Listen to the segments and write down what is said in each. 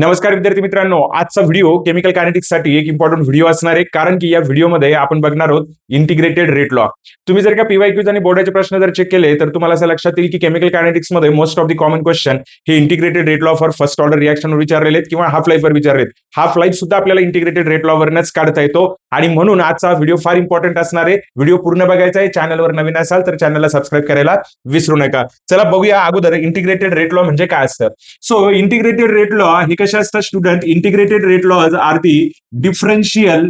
नमस्कार विद्यार्थी मित्रांनो, आजचा व्हिडिओ केमिकल कायनेटिक्स साठी एक इम्पॉर्टंट व्हिडिओ असणार आहे, कारण की या व्हिडिओमध्ये आपण बघणार आहोत इंटिग्रेटेड रेट लॉ. तुम्ही जर का पीवायक्यूज आणि बोर्डाचे प्रश्न जर चेक केले तर तुम्हाला असं लक्षात येईल की केमिकल कायनेटिक्स मध्ये most of the common question हे integrated rate law for first order reaction विचारलेले आहेत किंवा हाफ लाईफ वर विचारलेत. हाफ लाईफ सुद्धा आपल्याला इंटिग्रेटेड रेट लॉ वरनच काढता येतो आणि म्हणून आजचा व्हिडिओ फार इम्पॉर्टंट असणार आहे. व्हिडिओ पूर्ण बघायचा आहे. चॅनलवर नवीन असाल तर चॅनलला सबस्क्राईब करायला विसरू नका. चला बघूया अगोदर इंटिग्रेटेड रेट लॉ म्हणजे काय असतं. सो इंटिग्रेटेड रेट लॉ हे कसे असतात student? Integrated rate laws are the differential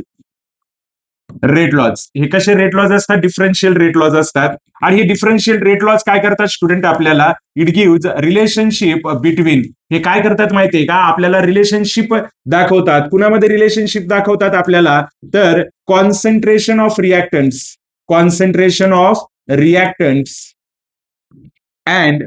rate laws. हे कसे रेट लॉज असतात? डिफरन्शियल रेट लॉज असतात. आणि हे डिफरन्शियल रेट लॉज काय करतात स्टुडंट? आपल्याला इट गिव्हज रिलेशनशिप बिटवीन. हे काय करतात माहितीये का? आपल्याला रिलेशनशिप दाखवतात. कुणामध्ये रिलेशनशिप दाखवतात आपल्याला? तर concentration of reactants, concentration of reactants and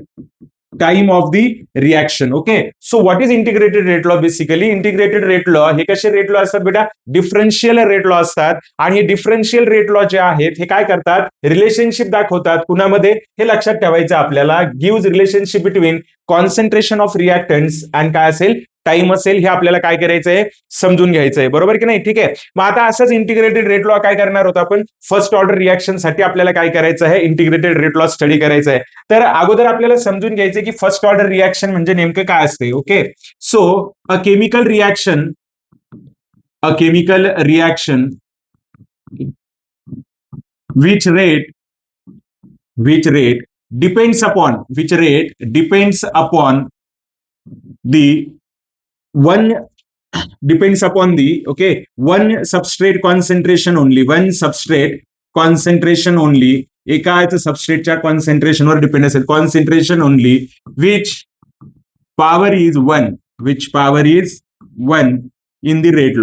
time of the reaction. Okay, so what is integrated rate law? Basically integrated rate law हे कसे रेट लॉ असतात बेटा? डिफरन्शियल रेट लॉ असतात. आणि हे डिफरन्शियल रेट लॉ जे आहेत हे काय करतात? रिलेशनशिप दाखवतात. कुणामध्ये? हे लक्षात ठेवायचं आपल्याला. Gives relationship between concentration of reactants and काय असेल? टाइम असेल. हे आपल्याला काय करायचंय? समजून घ्यायचंय. बरोबर की नाही? ठीक आहे. मग आता असंच इंटिग्रेटेड रेट लॉ काय करणार होतो आपण? फर्स्ट ऑर्डर रिएक्शन साठी आपल्याला काय करायचं आहे? इंटिग्रेटेड रेट लॉ स्टडी करायचं आहे. तर अगोदर आपल्याला समजून घ्यायचं की फर्स्ट ऑर्डर रिएक्शन म्हणजे नेमकं काय असते. Okay, so a chemical reaction, a chemical reaction which rate depends upon the one depends upon the one substrate concentration only, एका सबस्ट्रेटच्या कॉन्सन्ट्रेशनवर डिपेंड असेल. Concentration only which power is 1 in the rate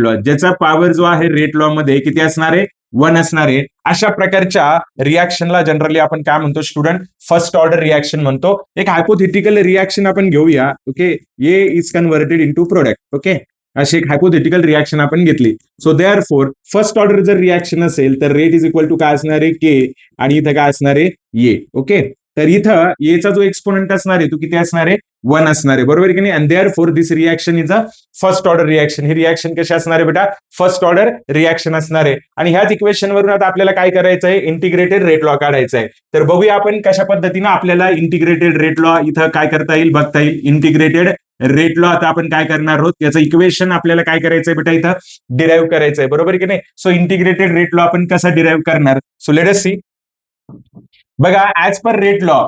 law, ज्याचा power जो आहे rate law मध्ये किती असणार आहे? 1 असणार आहे. अशा प्रकारच्या रिएक्शनला जनरली आपण काय म्हणतो स्टुडंट? फर्स्ट ऑर्डर रिएक्शन म्हणतो. एक हायपोथेटिकल रिएक्शन आपण घेऊया. Okay, A is converted into product. Okay, अशी एक हायपोथेटिकल रिएक्शन आपण घेतली. सो देअरफॉर फर्स्ट ऑर्डर जर रिएक्शन असेल तर रेट इज इक्वल टू काय असणार आहे? के. आणि इथं काय असणार आहे? ए. ओके, तर इथं एचा जो एक्सपोनेंट असणार आहे तो किती असणार आहे? 1 असणार आहे. बरोबर की नाही? And therefore this reaction is a first order reaction. He reaction कशी असणार आहे बेटा? फर्स्ट ऑर्डर रिएक्शन असणार आहे. आणि ह्याच इक्वेशन वरून आता आपल्याला काय करायचं आहे? इंटिग्रेटेड रेट लॉ काढायचा आहे. तर बघूया आपण कशा पद्धतीने आपल्याला इंटिग्रेटेड रेट लॉ इथं काय करता येईल, बघता येईल. इंटिग्रेटेड रेट लॉ आता आपण काय करणार आहोत? याचं इक्वेशन आपल्याला काय करायचंय बेटा? इथं डिराईव्ह करायचंय. बरोबर की नाही? सो इंटिग्रेटेड रेट लॉ आपण कसा डिराईव्ह करणार? So let us see. बघा, ऍज पर रेट लॉ,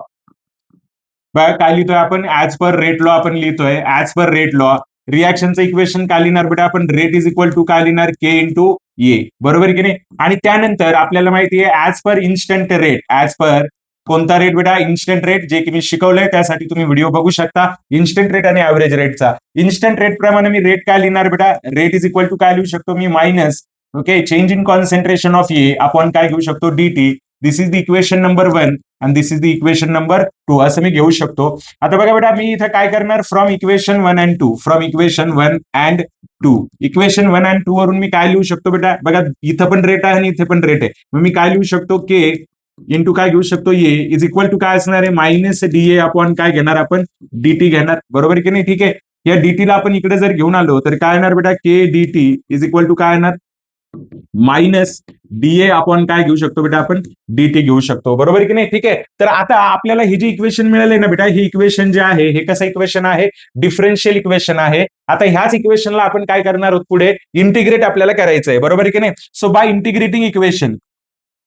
बघा काय लिहितोय आपण? ऍज पर रेट लॉ आपण लिहितोय. ऍज पर रेट लॉ रिएक्शनचं इक्वेशन काय लिहिणार बेटा आपण? रेट इज इक्वल टू काय लिहिणार? के इंटू ए. बरोबर की नाही? आणि त्यानंतर आपल्याला माहिती आहे as per instant rate. As per कोणता रेट बेटा? इन्स्टंट रेट, जे की मी शिकवलंय त्यासाठी तुम्ही व्हिडिओ बघू शकता. इन्स्टंट रेट आणि ऍव्हरेज रेटचा. इन्स्टंट रेट प्रमाणे मी रेट काय लिहिणार बेटा? रेट इज इक्वल टू काय लिहू शकतो मी? Minus change in concentration of A आपण काय घेऊ शकतो? D. This is the equation number 1 आणि this is the equation number 2 असं मी घेऊ शकतो. आता बघा बेटा, मी इथं काय करणार? From equation 1 and 2, from equation 1 and 2, equation 1 and 2 वरून मी काय लिहू शकतो बेटा? बघा, इथं पण रेट आहे आणि इथे पण रेट आहे. मग मी काय लिहू शकतो? के इंटू काय घेऊ शकतो? ए इज इक्वल टू काय असणार आहे? मायनस डीए अपॉन काय घेणार आपण? डीटी घेणार. बरोबर की नाही? ठीक आहे. या डीटीला आपण इकडे जर घेऊन आलो तर काय येणार बेटा? के डीटी इज इक्वल टू काय येणार? मायनस डीए आपण काय घेऊ शकतो बेटा? आपण डीटी घेऊ शकतो. बरोबर की नाही? ठीक आहे. तर आता आपल्याला हे जे इक्वेशन मिळाले ना बेटा, हे इक्वेशन जे आहे हे कसं इक्वेशन आहे? डिफरन्शियल इक्वेशन आहे. आता ह्याच इक्वेशनला आपण काय करणार आहोत? पुढे इंटिग्रेट आपल्याला करायचं आहे. बरोबर की नाही? So by integrating equation,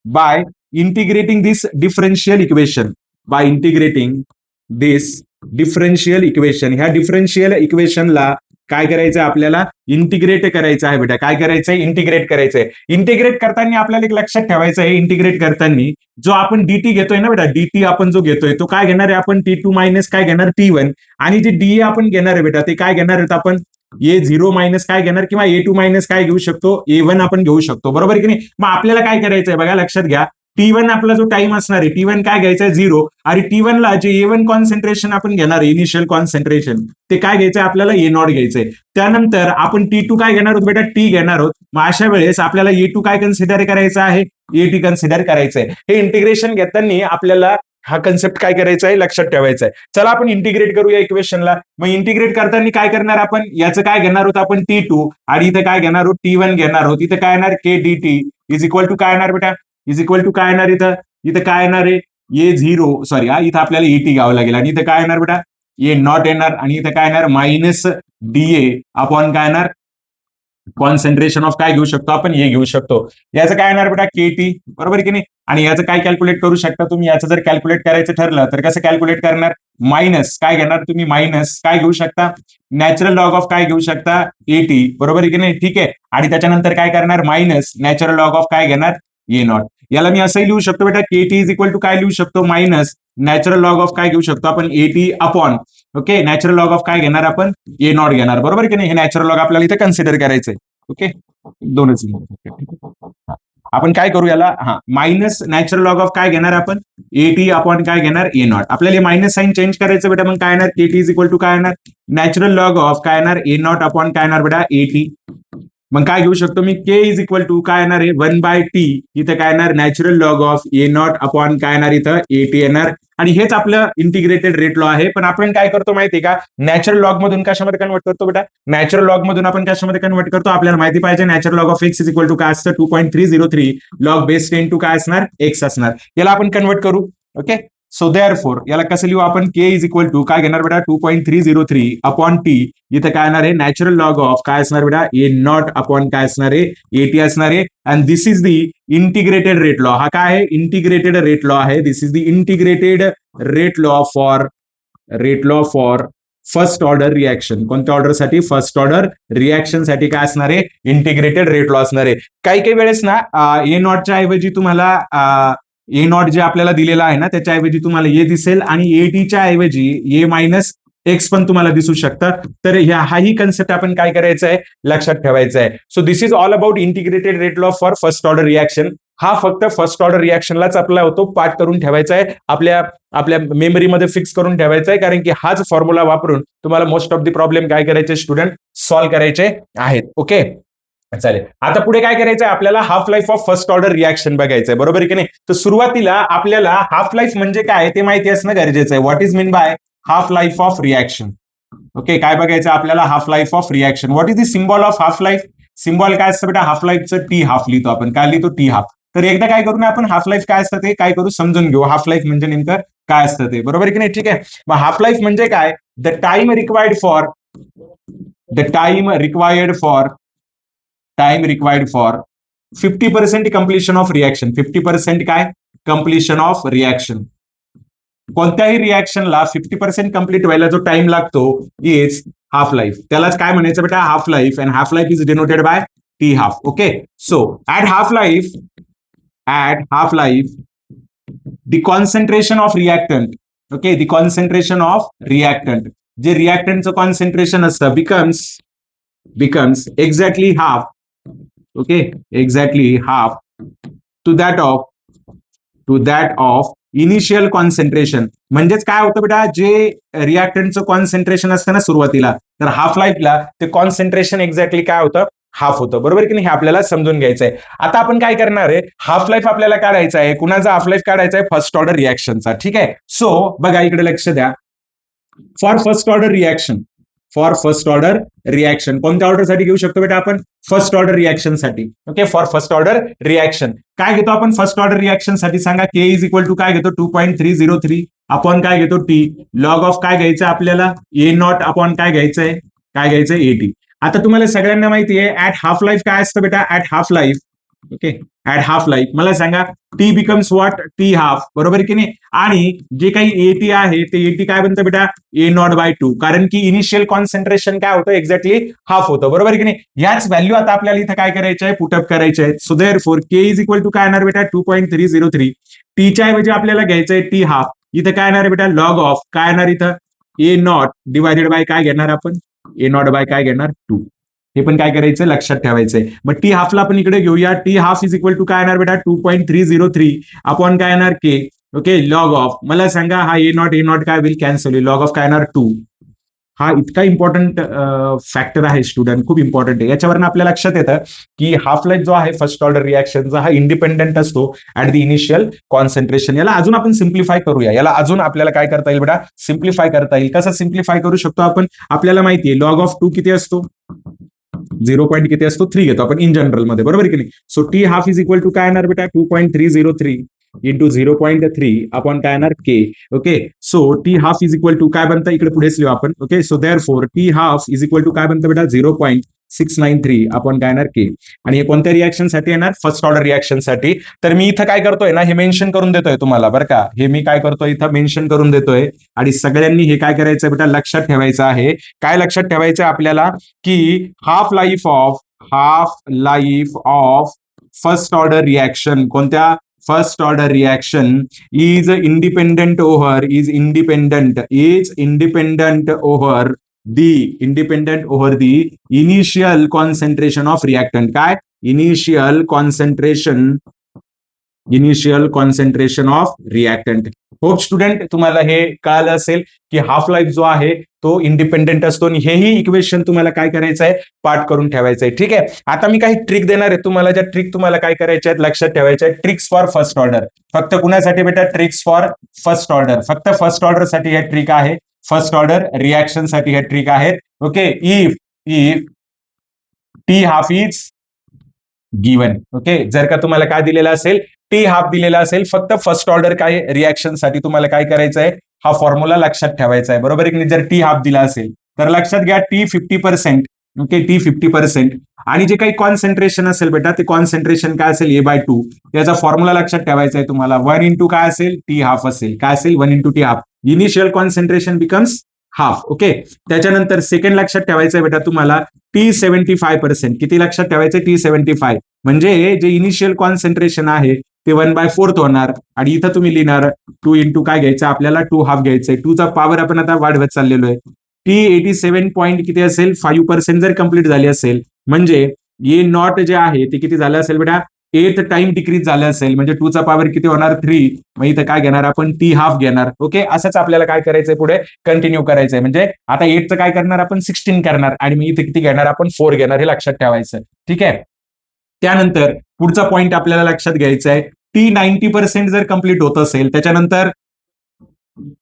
by integrating this differential equation, by integrating this differential equation, ह्या डिफरन्शियल इक्वेशनला काय करायचं आपल्याला? इंटिग्रेट करायचं आहे बेटा. काय करायचंय? इंटिग्रेट करायचंय. इंटिग्रेट करताना आपल्याला एक लक्षात ठेवायचं आहे, इंटिग्रेट करताना जो आपण डीटी घेतोय ना बेटा, डीटी आपण जो घेतोय तो काय घेणार आहे आपण? T2 मायनस काय घेणार? T1. आणि जे डीए आपण घेणार आहे बेटा ते काय घेणार आहेत आपण? A0 मायनस काय घेणार? किंवा A2 मायनस काय घेऊ शकतो? A1 आपण घेऊ शकतो. बरोबर की नाही? मग आपल्याला काय करायचंय बघा, लक्षात घ्या. T1 आपला जो टाइम असणार आहे, T1 काय घ्यायचा? 0. आणि T1 ला जे A1 कॉन्सन्ट्रेशन आपण घेणार आहे, इनिशियल कॉन्सन्ट्रेशन, ते काय घ्यायचंय आपल्याला? A0 घ्यायचंय. त्यानंतर आपण T2 काय घेणार आहोत बेटा? टी घेणार आहोत. मग अशा वेळेस आपल्याला A2 काय कन्सिडर करायचं आहे? एटी कन्सिडर करायचंय. हे इंटिग्रेशन घेताना आपल्याला हा कन्सेप्ट काय करायचा आहे, लक्षात ठेवायचा आहे. चला आपण इंटिग्रेट करूया इक्वेशनला. मग इंटिग्रेट करताना काय करणार आपण, याचं काय घेणार आहोत आपण T2 आणि इथं काय घेणार आहोत T1 घेणार आहोत. इथं काय येणार K D T is equal to काय येणार बेटा, इज इक्वल टू काय येणार इथं, इथं काय येणार आहे ए झिरो सॉरी इथं आपल्याला एटी घ्यावं लागेल आणि इथं काय येणार बेटा ए नॉट येणार आणि इथं काय येणार मायनस डीए अपॉन काय येणार कॉन्सन्ट्रेशन ऑफ काय घेऊ शकतो आपण हे घेऊ शकतो. याचं काय येणार बेटा के टी, बरोबर की नाही. आणि याचं काय कॅल्क्युलेट करू शकता तुम्ही, याचं जर कॅल्क्युलेट करायचं ठरलं तर कसं कॅल्क्युलेट करणार, मायनस काय घेणार तुम्ही, मायनस काय घेऊ शकता, नॅचरल लॉग ऑफ काय घेऊ शकता एटी, बरोबर आहे की नाही. ठीक आहे. आणि त्याच्यानंतर काय करणार, मायनस नॅचरल लॉग ऑफ काय घेणार ए नॉट. याला मी असंही लिहू शकतो बेटा के टी इज इक्वल टू काय लिहू शकतो, मायनस नॅचरल लॉग ऑफ काय घेऊ शकतो आपण eighty upon okay natural log of काय घेणार आपण ए नॉट घेणार, बरोबर की नाही. हे नॅचरल लॉग आपल्याला इथे कन्सिडर करायचंय. ओके दोनच आपण काय करू याला, हा मायनस नॅचरल लॉग ऑफ काय घेणार आपण एटी अपॉन काय घेणार ए नॉट. आपल्याला मायनस साइन चेंज करायचं बेटा, मग काय येणार के टी इज इक्वल टू काय येणार नॅचरल लॉग ऑफ काय येणार ए नॉट अपॉन काय येणार बेटा एटी. मग काय घेऊ शकतो मी के इज इक्वल टू काय येणार आहे 1/t इथं काय येणार natural log of A not upon काय येणार इथं एटी येणार. आणि हेच आपलं इंटिग्रेटेड रेट लॉ आहे. पण आपण काय करतो माहितीये का, नॅचरल लॉग मधून कशामध्ये कन्वर्ट करतो बेटा, नॅचरल लॉग मधून आपण कशामध्ये कन्वर्ट करतो, आपल्याला माहिती पाहिजे natural log of X is equal to काय असतं 2.303 लॉग बेस 10 टू काय असणार एक्स असणार. याला आपण कन्वर्ट करू. ओके सो देअरफॉर याला कसं लिहू आपण, के इज इक्वल टू काय घेणार बेटा 2.303 अपॉन टी इथं काय येणार आहे नॅचरल लॉग ऑफ काय असणार बेटा ए नॉट अपॉन काय असणार आहे एटी असणार आहे. And this is the integrated rate law. हा काय आहे इंटिग्रेटेड रेट लॉ आहे. This is the integrated rate law for first order reaction. कोणत्या ऑर्डर साठी, फर्स्ट ऑर्डर रिॲक्शन साठी काय असणार आहे इंटिग्रेटेड रेट लॉ असणार आहे. काही काही वेळेस ना ए नॉटच्या ऐवजी तुम्हाला ए नॉट जे आपल्याला दिलेला आहे ना त्याच्याऐवजी तुम्हाला ए दिसेल आणि एटीच्या ऐवजी ए मायनस एक्स पण तुम्हाला दिसू शकतात. तर हाही कन्सेप्ट आपण काय करायचं आहे लक्षात ठेवायचं आहे. So this is all about integrated rate law for first order reaction. हा फक्त फर्स्ट ऑर्डर रिॲक्शनलाच आपला होतो पाठ करून ठेवायचा आहे, आपल्या आपल्या मेमरीमध्ये फिक्स करून ठेवायचा आहे, कारण की हाच फॉर्म्युला वापरून तुम्हाला मोस्ट ऑफ द प्रॉब्लेम काय करायचे स्टुडंट सॉल्व्ह करायचे आहेत. ओके चालेल. आता पुढे काय करायचंय आपल्याला, half life of first order reaction बघायचंय, बरोबर आहे की नाही. तर सुरुवातीला आपल्याला हाफ लाईफ म्हणजे काय ते माहिती असणं गरजेचं आहे. What is mean by half life of reaction. Okay काय बघायचं आपल्याला, half life of reaction. What is the symbol of half life. Symbol काय असतं बेटा हाफ लाईफचं टी हाफ लिहितो आपण, काय लिहितो टी हाफ. तर एकदा काय करू ना आपण हाफ लाईफ काय असतं ते काय करू समजून घेऊ, हाफ लाईफ म्हणजे नेमकं काय असतं ते, बरोबर की नाही. ठीक आहे मग हाफ लाईफ म्हणजे काय, the time required for time required for 50% completion of reaction. 50% काय कंप्लिशन ऑफ रिॲक्शन. कोणत्याही रिॲक्शनला 50% कंप्लीट व्हायला जो टाइम लागतो इज हाफ लाईफ. त्यालाच काय म्हणायचं बेटा half life. And half life is denoted by T half. Okay so at half life the concentration of reactant, okay the concentration of reactant, जे रिॲक्टंटचं concentration असतं becomes exactly half, okay exactly half to that of initial concentration. म्हणजेच काय होतं बेटा, जे रिॲक्टंटचं concentration असतं ना सुरुवातीला, तर हाफ लाईफला ते कॉन्सन्ट्रेशन एक्झॅक्टली काय होतं हाफ होतं, बरोबर की नाही. हे आपल्याला समजून घ्यायचं आहे. आता आपण काय करणार आहे, हाफ लाईफ आपल्याला काढायचा आहे. कुणाचा हाफ लाईफ काढायचा आहे, फर्स्ट ऑर्डर रिॲक्शनचा. ठीक आहे सो बघा इकडे लक्ष द्या. फॉर फर्स्ट ऑर्डर रिॲक्शन कोणत्या ऑर्डर साठी घेऊ शकतो बेटा आपण, फर्स्ट ऑर्डर रिॲक्शन साठी. Okay for first order reaction काय घेतो आपण फर्स्ट ऑर्डर रिॲक्शन साठी सांगा, के इज इक्वल टू काय घेतो 2.303 अपॉन काय घेतो टी लॉग ऑफ काय घ्यायचं आपल्याला ए नॉट अपॉन काय घ्यायचंय एटी. आता तुम्हाला सगळ्यांना माहिती आहे ऍट हाफ लाईफ काय असतं बेटा, at half life okay at half life मला सांगा T becomes what T half, बरोबर की नाही. आणि जे काही एटी आहे ते एटी काय बनतं बेटा ए नॉट बाय 2, कारण की इनिशियल कॉन्सन्ट्रेशन काय होतं एक्झॅक्टली हाफ होतं, बरोबर की नाही. याच व्हॅल्यू आता आपल्याला इथं काय करायचं आहे पुटअप करायचे आहेत. So therefore K is equal to काय येणार बेटा 2.303 टीच्या ऐवजी आपल्याला घ्यायचंय टी हाफ. इथं काय येणार बेटा लॉग ऑफ काय येणार इथं ए नॉट डिवायडेड बाय काय घेणार आपण ए नॉट बाय काय घेणार 2. हे पण काय करायचं लक्षात ठेवायचंय. मग टी हाफला आपण इकडे घेऊया. T half is equal to काय येणार बेटा 2.303 अपॉन काय येणार के ओके लॉग ऑफ मला सांगा हा ए नॉट काय होईल कॅन्सल होईल, लॉग ऑफ काय येणार 2 हा इतका इम्पॉर्टंट फॅक्टर आहे स्टुडंट, खूप इम्पॉर्टंट आहे. याच्यावरून आपल्या लक्षात येतं की हाफ लाईफ जो आहे फर्स्ट ऑर्डर रिॲक्शनचा हा इंडिपेंडेंट असतो ऍट द इनिशियल कॉन्सन्ट्रेशन. याला अजून आपण सिम्प्लिफाय करूया. याला अजून आपल्याला काय करता येईल बेटा, सिम्प्लिफाय करता येईल. कसं सिम्प्लिफाय करू शकतो आपण, आपल्याला माहिती आहे लॉग ऑफ 2 किती असतो, 0. किती असतो, 3 घेतो आपण इन जनरल मध्ये, बरोबर की नाही. So T half is equal to काय येणार बेटा, 2.303 इंटू 0.3 आपण काय येणार K. Okay, so T half is equal to काय बनतं, इकडे पुढेच लिहू आपण. Okay, so therefore T half is equal to काय बनतं बेटा, 0.693 आपण काय येणार के. आणि हे कोणत्या रिॲक्शन साठी येणार, फर्स्ट ऑर्डर रिॲक्शन साठी. तर मी इथं काय करतोय ना, हे मेन्शन करून देतोय तुम्हाला बरं का, हे मी काय करतोय इथं मेन्शन करून देतोय. आणि सगळ्यांनी हे काय करायचं बेटा, लक्षात ठेवायचं आहे. काय लक्षात ठेवायचं आपल्याला, की half life of first order reaction, कोणत्या first order reaction is independent over the initial concentration of reactant. काय, initial concentration of reactant. Hope student तुम्हाला हे कळालं असेल की हाफ लाईफ जो आहे तो इंडिपेंडेंट असतो, आणि हेही इक्वेशन तुम्हाला काय करायचं आहे, पाठ करून ठेवायचं आहे. ठीक आहे, आता मी काही ट्रिक देणार आहे तुम्हाला, ज्या ट्रिक तुम्हाला काय करायच्या आहेत, लक्षात ठेवायच्या आहेत. ट्रिक्स फॉर फर्स्ट ऑर्डर, फक्त कुणासाठी बेटा, ट्रिक्स फॉर फर्स्ट ऑर्डर, फक्त फर्स्ट ऑर्डर साठी ह्या ट्रिक आहे, फर्स्ट ऑर्डर रिॲक्शन साठी ह्या ट्रिक आहेत. Okay, if T half is given. Okay, जर का तुम्हाला काय दिलेलं असेल, टी हाफ दिलेला असेल, फक्त फर्स्ट ऑर्डर काय रिॲक्शन साठी तुम्हाला काय करायचं आहे, हा फॉर्म्युला लक्षात ठेवायचा आहे, बरोबर आहे. जर टी हाफ दिला असेल तर लक्षात घ्या टी 50%. Okay, T 50%. आणि जे काही कॉन्सन्ट्रेशन असेल बेटा, ते कॉन्सन्ट्रेशन काय असेल, A/2. याचा फॉर्म्युला लक्षात ठेवायचा आहे तुम्हाला, 1 इंटू काय असेल, टी हाफ असेल. काय असेल, 1 into T half. Initial concentration becomes half. Okay, त्याच्यानंतर सेकंड लक्षात ठेवायचं आहे बेटा तुम्हाला, टी 75%. किती लक्षात ठेवायचं, टी 75. म्हणजे जे इनिशियल कॉन्सन्ट्रेशन आहे ते 1/4 होणार. आणि इथं तुम्ही लिहिणार 2 इंटू काय घ्यायचं, आपल्याला 2 हाफ घ्यायचंय. 2 चा पॉवर आपण आता वाढवत चाललेलो आहे. टी 87 पॉईंट किती असेल, 5% जर कंप्लीट झाली असेल, म्हणजे ए नॉट जे आहे ते किती झालं असेल बेटा, 8 टाइम डिक्रीज झालं असेल, म्हणजे 2 चा पॉवर किती होणार, 3. मग इथं काय घेणार आपण, टी हाफ घेणार. ओके, असंच आपल्याला काय करायचंय, पुढे कंटिन्यू करायचंय. म्हणजे आता 8चं काय करणार आपण, 16 करणार, आणि मग इथे किती घेणार आपण, 4 घेणार. हे लक्षात ठेवायचं. ठीक आहे, त्यानंतर पुढचा पॉईंट आपल्याला लक्षात घ्यायचा आहे, टी 90% जर कंप्लीट होत असेल, त्याच्यानंतर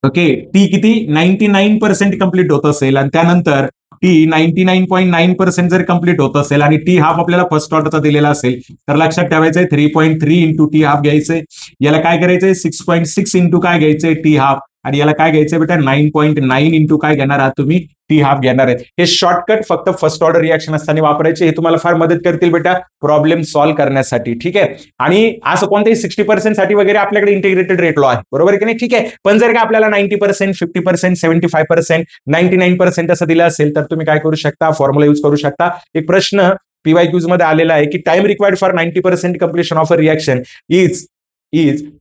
ओके, टी किती 99% कंप्लीट होत असेल, आणि त्यानंतर टी 99.9% जर कंप्लीट होत असेल, आणि टी हाफ आपल्याला फर्स्ट ऑर्डरचा दिलेला असेल, तर लक्षात ठेवायचंय 3.3 इंटू टी हाफ घ्यायचंय. याला काय करायचंय, 6.6 इंटू काय घ्यायचंय, टी हाफ. आणि याला काय घ्यायचंय बेटा, 9.9 इंटू काय घेणार आहात तुम्ही, टी हाफ घेणार आहे. हे शॉर्टकट फक्त फर्स्ट ऑर्डर रिॲक्शन असताना वापरायचे, हे तुम्हाला फार मदत करतील बेटा प्रॉब्लेम सॉल्व्ह करण्यासाठी. ठीक आहे, आणि असं कोणत्याही 60% साठी वगैरे आपल्याकडे इंटिग्रेटेड रेट लॉ आहे, बरोबर की नाही. ठीक आहे, पण जर का आपल्याला 90%, 50%, 75%, 99% असं दिलं असेल, तर तुम्ही काय करू शकता, फॉर्म्युला युज करू शकता. एक प्रश्न PYQs मध्ये आलेला आहे की time required for 90% completion of a reaction is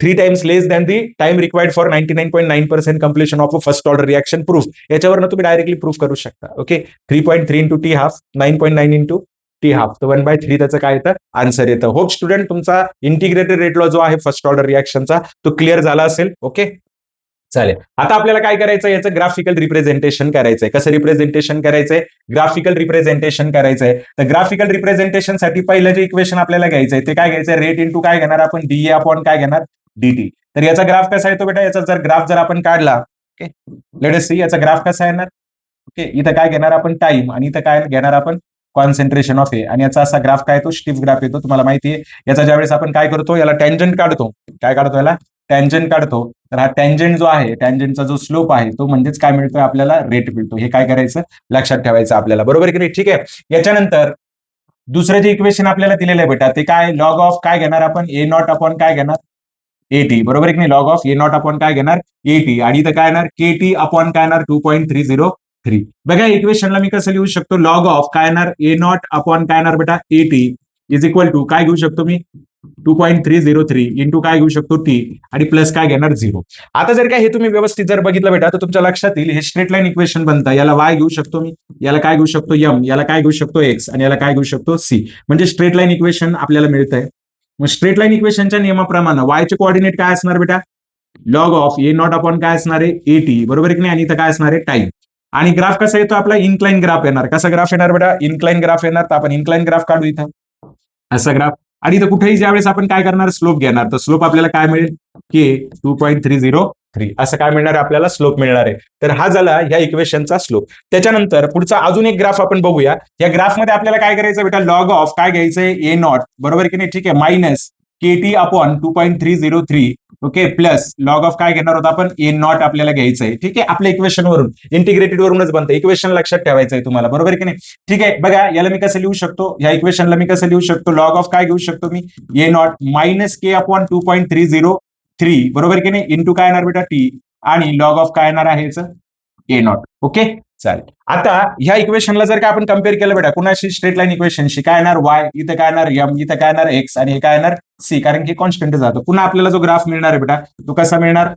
3 times less than the time required for 99.9% completion of a first order reaction. Proof, याच्यावरनं तुम्ही डायरेक्टली प्रूफ करू शकता. Okay, 3.3 into T half, 9.9 into T half, तर 1/3 त्याचं काय येतं, answer येतं. Hope student तुमचा इंटिग्रेटेड रेट लॉ जो आहे फर्स्ट ऑर्डर रिॲक्शनचा तो क्लिअर झाला असेल. ओके, चालेल. आता आपल्याला काय करायचं, याचं ग्राफिकल रिप्रेझेंटेशन करायचंय. कसं रिप्रेझेंटेशन करायचंय, ग्राफिकल रिप्रेझेंटेशन करायचंय. तर ग्राफिकल रिप्रेझेंटेशन साठी पहिलं जे इक्वेशन आपल्याला घ्यायचंय ते काय घ्यायचंय, रेट इंटू काय घेणार आपण, डीए अपॉन काय घेणार, डीटी. तर याचा ग्राफ कसा येतो बेटा, याचा जर ग्राफ जर आपण काढला, ओके, लेट अस सी याचा ग्राफ कसा येणार. ओके, इथं काय घेणार आपण, टाइम, आणि इथं काय घेणार आपण, कॉन्सन्ट्रेशन ऑफ ए. आणि याचा असा ग्राफ काय येतो, स्टिफ ग्राफ येतो, तुम्हाला माहिती आहे. याचा ज्यावेळेस आपण काय करतो, याला टँजंट काढतो. काय काढतो, याला टँजंट काढतो. तर हा टँजंट जो आहे, टँजंटचा जो स्लोप आहे, तो म्हणजेच काय मिळतोय आपल्याला, रेट मिळतो. हे काय करायचं, लक्षात ठेवायचं आपल्याला, बरोबर की नाही. ठीक आहे, याच्यानंतर दुसरं जे इक्वेशन आपल्याला दिलेलं आहे बेटा, ते काय, लॉग ऑफ काय घेणार आपण, ए नॉट अपॉन काय घेणार, एटी, बरोबर की नाही. Log of A not upon काय घेणार, एटी. आणि इथं काय येणार, केटी अपॉन काय येणार, 2.303. बघा इक्वेशनला मी कसं लिहू शकतो, लॉग ऑफ काय येणार, ए नॉट अपॉन काय येणार बेटा, एटी इज इक्वल टू काय घेऊ शकतो मी, 2.303 इंटू काय घेऊ शकतो, टी, आणि प्लस काय घेणार, 0. आता जर काय हे तुम्ही व्यवस्थित जर बघितलं बेटा, तर तुमच्या लक्षात येईल हे स्ट्रेट लाईन इक्वेशन बनतं. याला वाय घेऊ शकतो मी, याला काय घेऊ शकतो, एम, याला काय घेऊ शकतो, एक्स, आणि याला काय घेऊ शकतो, सी. म्हणजे स्ट्रेट लाईन इक्वेशन आपल्याला मिळतंय. मग स्ट्रेट लाईन इक्वेशनच्या नियमाप्रमाणे वायचे कोऑर्डिनेट काय असणार बेटा, log of A not upon काय असणार आहे, एटी, बरोबर की नाही. आणि इथं काय असणार आहे, टाइम. आणि ग्राफ कसा येतो आपला इन्क्लाइन ग्राफ येणार. कसा ग्राफ येणार बेटा? इन्क्लाइन ग्राफ येणार. तर आपण इन्क्लाइन ग्राफ काढू इथं असा ग्राफ. आणि इथं कुठेही ज्यावेळेस आपण काय करणार स्लोप घेणार तर स्लोप आपल्याला काय मिळेल की 2.303 असं काय मिळणार आहे आपल्याला स्लोप मिळणार आहे. तर हा झाला या इक्वेशनचा स्लोप. त्याच्यानंतर पुढचा अजून एक ग्राफ आपण बघूया. या ग्राफमध्ये आपल्याला काय करायचं बेटा लॉग ऑफ काय घ्यायचंय ए नॉट बरोबर की नाही ठीक आहे minus K T upon 2.303 okay plus log of काय घेणार होता आपण ए नॉट आपल्याला घ्यायचंय ठीक आहे आपल्या इक्वेशन वरून इंटिग्रेटेड वरूनच बनतं इक्वेशन लक्षात ठेवायचंय तुम्हाला बरोबर की नाही ठीक आहे बघा याला मी कसं लिहू शकतो या इक्वेशनला मी कसं लिहू शकतो लॉग ऑफ काय घेऊ शकतो मी ए नॉट मायनस के अपॉन 2.303 बरोबर की नाही इंटू काय येणार बेटा टी आणि लॉग ऑफ काय येणार आहे ए नॉट ओके चालेल आता ह्या इक्वेशनला जर का आपण कम्पेअर केलं बेटा कुणाशी स्ट्रेट लाईन इक्वेशनशी काय येणार वाय इथं काय येणार एम इथं काय येणार एक्स आणि हे काय येणार सी कारण की कॉन्स्टंट जातो पुन्हा आपल्याला जो ग्राफ मिळणार आहे बेटा तो कसा मिळणार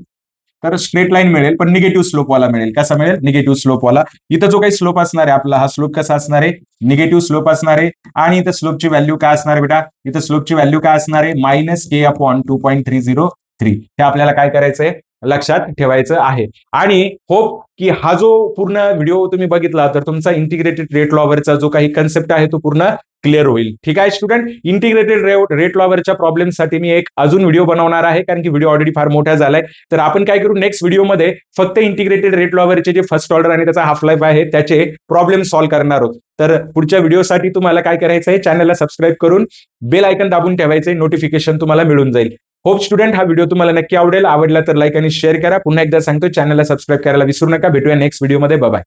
तर स्ट्रेट लाईन मिळेल पण निगेटिव्ह स्लोप वाला मिळेल कसा मिळेल निगेटिव्ह स्लोप वाला इथं जो काही स्लोप असणार आहे आपला हा स्लोप कसा असणार आहे निगेटिव्ह स्लोप असणार आहे आणि इथं स्लोपची व्हॅल्यू काय असणार आहे बेटा इथं स्लोपची व्हॅल्यू काय असणार आहे मायनस के अपॉन 2.303 हे आपल्याला काय करायचंय लक्षात ठेवायचं आहे आणि होप की हा जो पूर्ण व्हिडिओ तुम्ही बघितला तर तुमचा इंटिग्रेटेड रेट लॉवरचा जो काही कन्सेप्ट आहे तो पूर्ण क्लिअर होईल ठीक आहे स्टुडंट इंटिग्रेटेड रेट लॉवरच्या प्रॉब्लेमसाठी मी एक अजून व्हिडिओ बनवणार आहे कारण की व्हिडिओ ऑलरेडी फार मोठा झालाय तर आपण काय करू नेक्स्ट व्हिडिओमध्ये फक्त इंटिग्रेटेड रेट लॉवरचे जे फर्स्ट ऑर्डर आणि त्याचा हाफ लाईफ आहे त्याचे प्रॉब्लेम सॉल्व्ह करणार आहोत तर पुढच्या व्हिडिओसाठी तुम्हाला काय करायचं आहे चॅनलला सबस्क्राईब करून बेल आयकन दाबून ठेवायचे नोटिफिकेशन तुम्हाला मिळून जाईल होप स्टुडंट हा व्हिडिओ तुम्हाला नक्की आवडेल आवडला तर लाईक आणि शेअर करा पुन्हा एकदा सांगतो चॅनलला सबस्क्राईब करायला विसरू नका भेटूया नेक्स्ट व्हिडिओमध्ये बाय